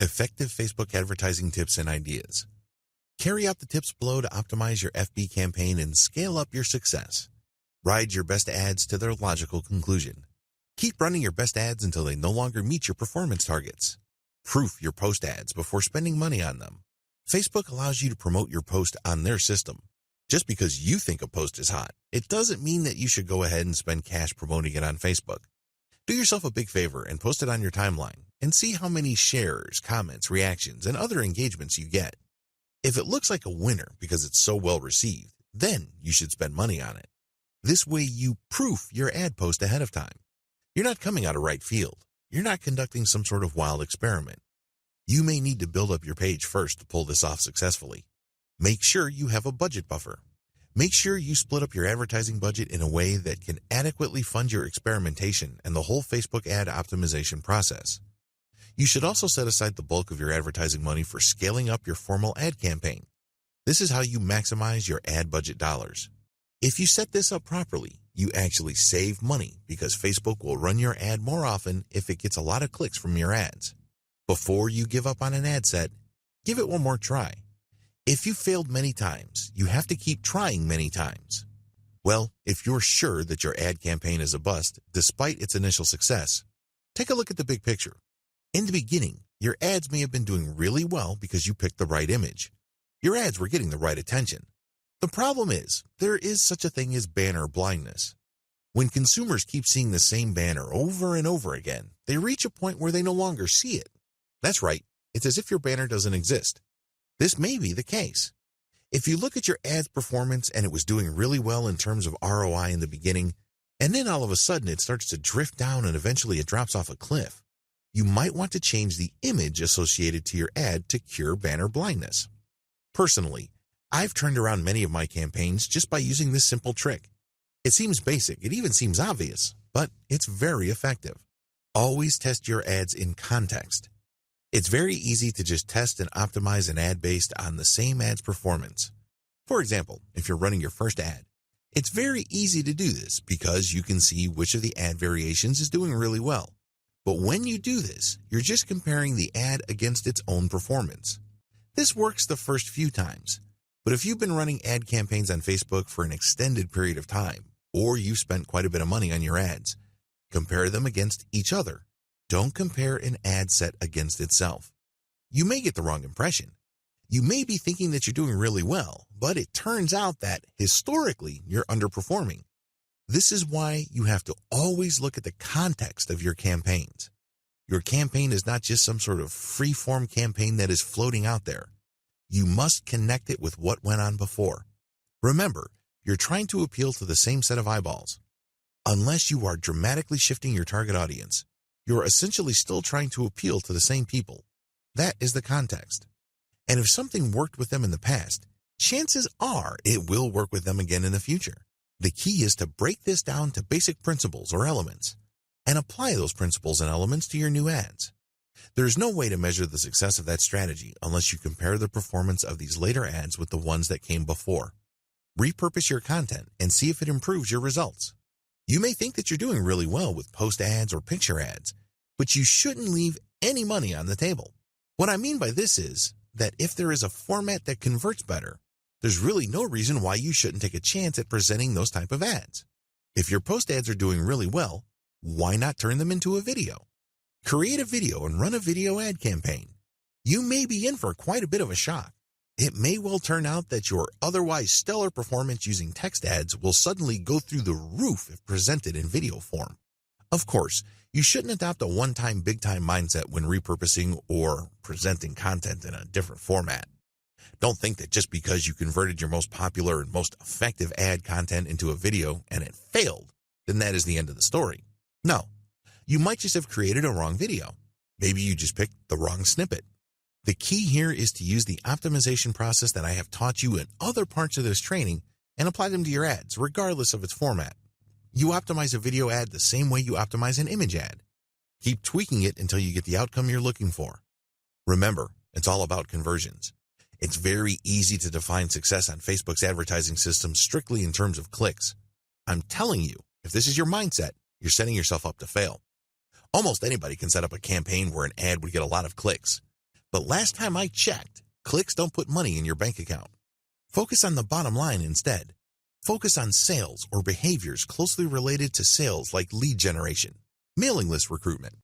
Effective Facebook advertising tips and ideas. Carry out the tips below to optimize your FB campaign and scale up your success. Ride your best ads to their logical conclusion. Keep running your best ads until they no longer meet your performance targets. Proof your post ads before spending money on them. Facebook allows you to promote your post on their system. Just because you think a post is hot, it doesn't mean that you should go ahead and spend cash promoting it on Facebook. Do yourself a big favor and post it on your timeline and see how many shares, comments, reactions, and other engagements you get. If it looks like a winner because it's so well received, then you should spend money on it. This way you proof your ad post ahead of time. You're not coming out of right field. You're not conducting some sort of wild experiment. You may need to build up your page first to pull this off successfully. Make sure you have a budget buffer. Make sure you split up your advertising budget in a way that can adequately fund your experimentation and the whole Facebook ad optimization process. You should also set aside the bulk of your advertising money for scaling up your formal ad campaign. This is how you maximize your ad budget dollars. If you set this up properly, you actually save money because Facebook will run your ad more often if it gets a lot of clicks from your ads. Before you give up on an ad set, give it one more try. If you failed many times, you have to keep trying many times. Well, if you're sure that your ad campaign is a bust, despite its initial success, take a look at the big picture. In the beginning, your ads may have been doing really well because you picked the right image. Your ads were getting the right attention. The problem is, there is such a thing as banner blindness. When consumers keep seeing the same banner over and over again, they reach a point where they no longer see it. That's right, it's as if your banner doesn't exist. This may be the case. If you look at your ad's performance and it was doing really well in terms of ROI in the beginning, and then all of a sudden it starts to drift down and eventually it drops off a cliff, you might want to change the image associated to your ad to cure banner blindness. Personally, I've turned around many of my campaigns just by using this simple trick. It seems basic, it even seems obvious, but it's very effective. Always test your ads in context. It's very easy to just test and optimize an ad based on the same ad's performance. For example, if you're running your first ad, it's very easy to do this because you can see which of the ad variations is doing really well. But when you do this, you're just comparing the ad against its own performance. This works the first few times, but if you've been running ad campaigns on Facebook for an extended period of time, or you've spent quite a bit of money on your ads, compare them against each other. Don't compare an ad set against itself. You may get the wrong impression. You may be thinking that you're doing really well, but it turns out that, historically, you're underperforming. This is why you have to always look at the context of your campaigns. Your campaign is not just some sort of free-form campaign that is floating out there. You must connect it with what went on before. Remember, you're trying to appeal to the same set of eyeballs. Unless you are dramatically shifting your target audience, you're essentially still trying to appeal to the same people. That is the context. And if something worked with them in the past, chances are it will work with them again in the future. The key is to break this down to basic principles or elements and apply those principles and elements to your new ads. There's no way to measure the success of that strategy unless you compare the performance of these later ads with the ones that came before. Repurpose your content and see if it improves your results. You may think that you're doing really well with post ads or picture ads, but you shouldn't leave any money on the table. What I mean by this is that if there is a format that converts better, there's really no reason why you shouldn't take a chance at presenting those type of ads. If your post ads are doing really well, why not turn them into a video? Create a video and run a video ad campaign. You may be in for quite a bit of a shock. It may well turn out that your otherwise stellar performance using text ads will suddenly go through the roof if presented in video form. Of course, you shouldn't adopt a one-time big-time mindset when repurposing or presenting content in a different format. Don't think that just because you converted your most popular and most effective ad content into a video and it failed, then that is the end of the story. No, you might just have created a wrong video. Maybe you just picked the wrong snippet. The key here is to use the optimization process that I have taught you in other parts of this training and apply them to your ads, regardless of its format. You optimize a video ad the same way you optimize an image ad. Keep tweaking it until you get the outcome you're looking for. Remember, it's all about conversions. It's very easy to define success on Facebook's advertising system strictly in terms of clicks. I'm telling you, if this is your mindset, you're setting yourself up to fail. Almost anybody can set up a campaign where an ad would get a lot of clicks. But last time I checked, clicks don't put money in your bank account. Focus on the bottom line instead. Focus on sales or behaviors closely related to sales like lead generation, mailing list recruitment,